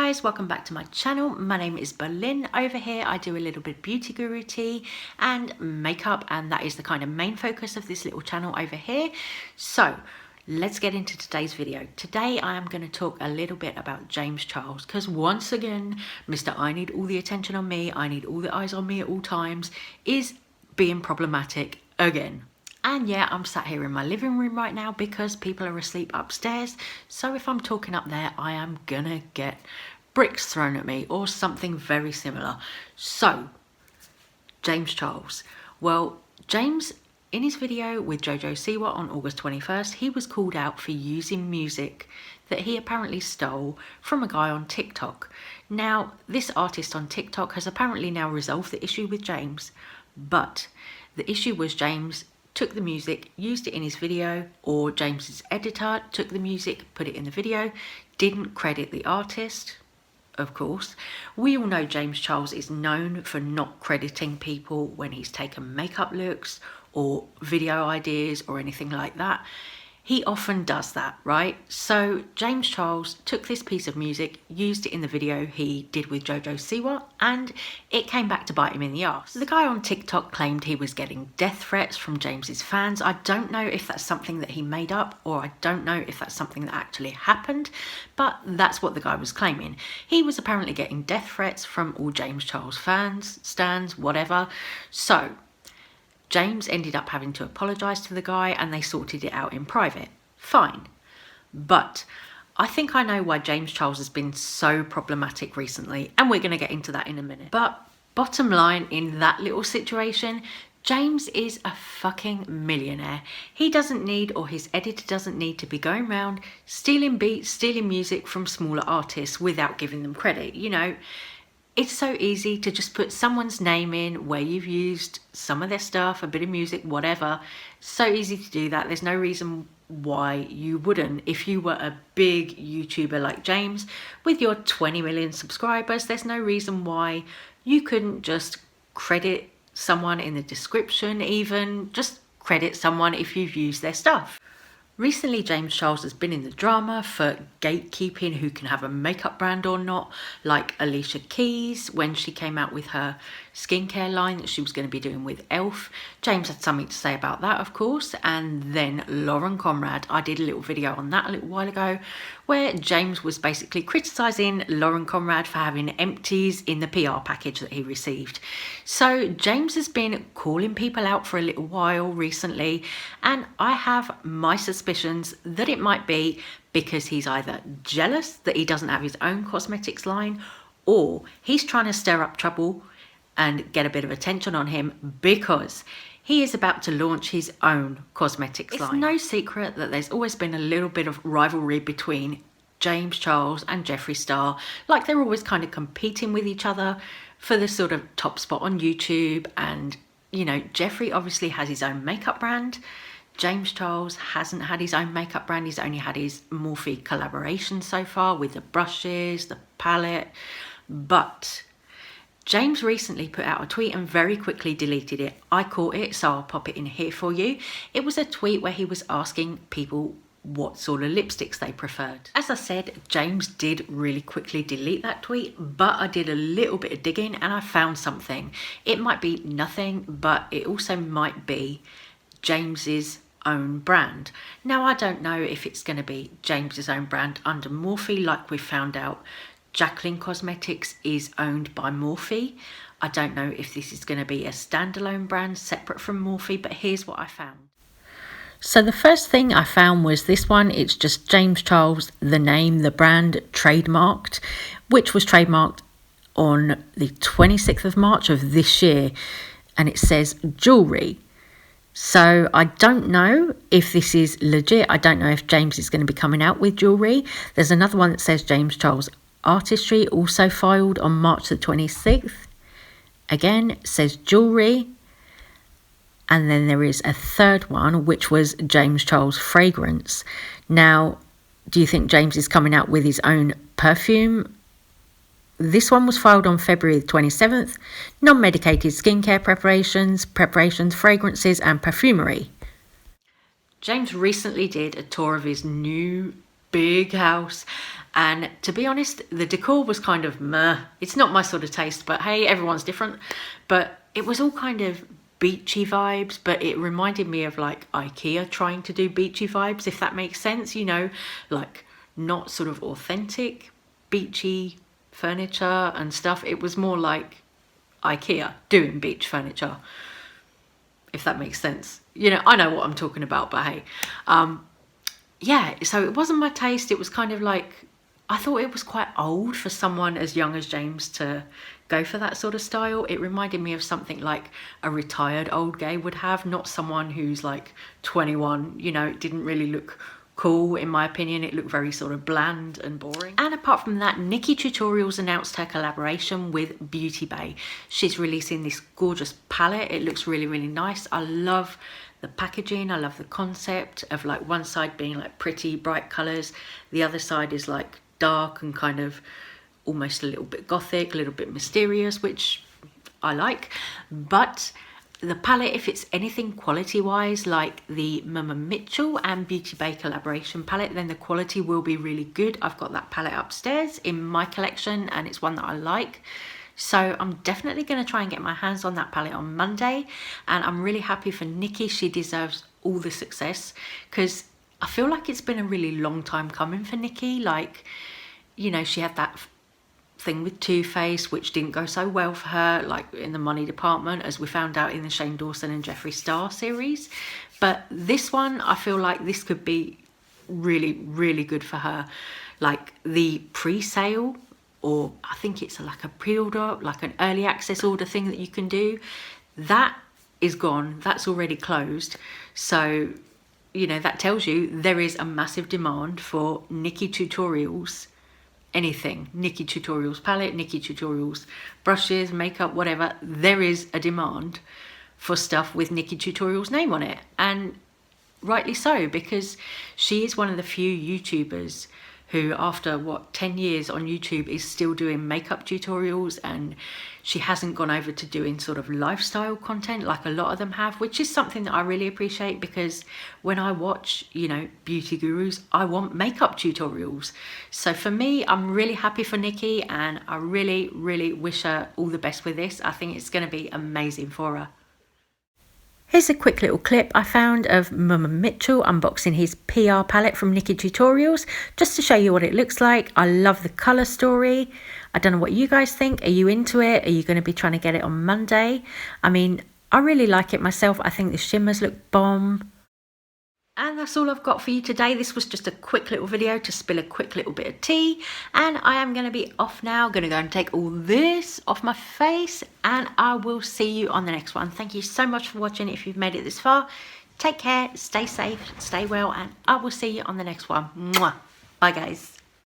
guys, welcome back to my channel. My name is Berlin. Over here I do a little bit of beauty guru tea and makeup, and that is the kind of main focus of this little channel over here. So let's get into today's video. Today I am going to talk a little bit about James Charles, because once again Mr. I need all the attention on me, I need all the eyes on me at all times is being problematic again. And yeah, I'm sat here in my living room right now because people are asleep upstairs. So if I'm talking up there, I am gonna get bricks thrown at me or something very similar. So, James Charles. Well, James, in his video with Jojo Siwa on August 21st, he was called out for using music that he apparently stole from a guy on TikTok. Now, this artist on TikTok has apparently now resolved the issue with James, but the issue was James took the music, used it in his video, or James's editor took the music, put it in the video, didn't credit the artist, of course. We all know James Charles is known for not crediting people when he's taken makeup looks or video ideas or anything like that. He often does that, right? So James Charles took this piece of music, used it in the video he did with Jojo Siwa, and it came back to bite him in the arse. The guy on TikTok claimed he was getting death threats from James's fans. I don't know if that's something that he made up, or I don't know if that's something that actually happened, but that's what the guy was claiming. He was apparently getting death threats from all James Charles fans, stans, whatever. So James ended up having to apologise to the guy and they sorted it out in private. Fine. But I think I know why James Charles has been so problematic recently, and we're going to get into that in a minute. But bottom line, in that little situation, James is a fucking millionaire. He doesn't need, or his editor doesn't need, to be going around stealing beats, stealing music from smaller artists without giving them credit. You know, it's so easy to just put someone's name in where you've used some of their stuff, a bit of music, whatever. So easy to do that. There's no reason why you wouldn't. If you were a big YouTuber like James with your 20 million subscribers, there's no reason why you couldn't just credit someone in the description, even just credit someone if you've used their stuff. Recently, James Charles has been in the drama for gatekeeping who can have a makeup brand or not, like Alicia Keys when she came out with her skincare line that she was going to be doing with e.l.f. James had something to say about that, of course. And then Lauren Conrad, I did a little video on that a little while ago where James was basically criticising Lauren Conrad for having empties in the PR package that he received. So James has been calling people out for a little while recently, and I have my suspicions that it might be because he's either jealous that he doesn't have his own cosmetics line, or he's trying to stir up trouble and get a bit of attention on him because he is about to launch his own cosmetics line. It's no secret that there's always been a little bit of rivalry between James Charles and Jeffree Star. Like, they're always kind of competing with each other for the sort of top spot on YouTube. And, you know, Jeffree obviously has his own makeup brand. James Charles hasn't had his own makeup brand. He's only had his Morphe collaboration so far with the brushes, the palette. But James recently put out a tweet and very quickly deleted it. I caught it, so I'll pop it in here for you. It was a tweet where he was asking people what sort of lipsticks they preferred. As I said, James did really quickly delete that tweet, but I did a little bit of digging and I found something. It might be nothing, but it also might be James's own brand. Now, I don't know if it's going to be James's own brand under Morphe, like we found out Jacqueline Cosmetics is owned by Morphe. I don't know if this is going to be a standalone brand separate from Morphe, but here's what I found. So the first thing I found was this one. It's just James Charles, the name, the brand, trademarked, which was trademarked on the 26th of March of this year, and it says jewelry. So I don't know if this is legit. I don't know if James is going to be coming out with jewelry. There's another one that says James Charles Artistry, also filed on March the 26th. Again, it says jewelry. And then there is a third one, which was James Charles Fragrance. Now, do you think James is coming out with his own perfume? This one was filed on February the 27th. Non-medicated skincare preparations, fragrances and perfumery. James recently did a tour of his new big house And to be honest, the decor was kind of meh. It's not my sort of taste, but hey, everyone's different. But it was all kind of beachy vibes, but it reminded me of like IKEA trying to do beachy vibes, if that makes sense, you know, like not sort of authentic beachy furniture and stuff. It was more like IKEA doing beach furniture, if that makes sense. You know, I know what I'm talking about, but hey, yeah, so it wasn't my taste. It was kind of like, I thought it was quite old for someone as young as James to go for that sort of style. It reminded me of something like a retired old gay would have, not someone who's like 21. You know, it didn't really look cool, in my opinion. It looked very sort of bland and boring. And apart from that, NikkieTutorials announced her collaboration with Beauty Bay. She's releasing this gorgeous palette. It looks really, really nice. I love the packaging. I love the concept of like one side being like pretty bright colors, the other side is like dark and kind of almost a little bit gothic, a little bit mysterious, which I like. But the palette, if it's anything quality wise like the Mama Mitchell and Beauty Bay collaboration palette, then the quality will be really good. I've got that palette upstairs in my collection and it's one that I like. So I'm definitely going to try and get my hands on that palette on Monday. And I'm really happy for Nikkie. She deserves all the success because I feel like it's been a really long time coming for Nikkie. Like, you know, she had that thing with Too Faced, which didn't go so well for her, like in the money department, as we found out in the Shane Dawson and Jeffree Star series. But this one, I feel like this could be really, really good for her. Like the pre-sale, or I think it's like a pre-order, like an early access order thing that you can do, that is gone. That's already closed. So, you know, that tells you there is a massive demand for NikkieTutorials anything. NikkieTutorials palette, NikkieTutorials brushes, makeup, whatever. There is a demand for stuff with NikkieTutorials name on it, and rightly so, because she is one of the few YouTubers who, after what, 10 years on YouTube, is still doing makeup tutorials, and she hasn't gone over to doing sort of lifestyle content like a lot of them have, which is something that I really appreciate, because when I watch, you know, beauty gurus, I want makeup tutorials. So for me, I'm really happy for Nikkie, and I really, really wish her all the best with this. I think it's going to be amazing for her. Here's a quick little clip I found of Mama Mitchell unboxing his PR palette from NikkieTutorials, just to show you what it looks like. I love the colour story. I don't know what you guys think. Are you into it? Are you going to be trying to get it on Monday? I mean, I really like it myself. I think the shimmers look bomb. And that's all I've got for you today. This was just a quick little video to spill a quick little bit of tea. And I am going to be off now. Going to go and take all this off my face. And I will see you on the next one. Thank you so much for watching. If you've made it this far, take care, stay safe, stay well. And I will see you on the next one. Mwah. Bye, guys.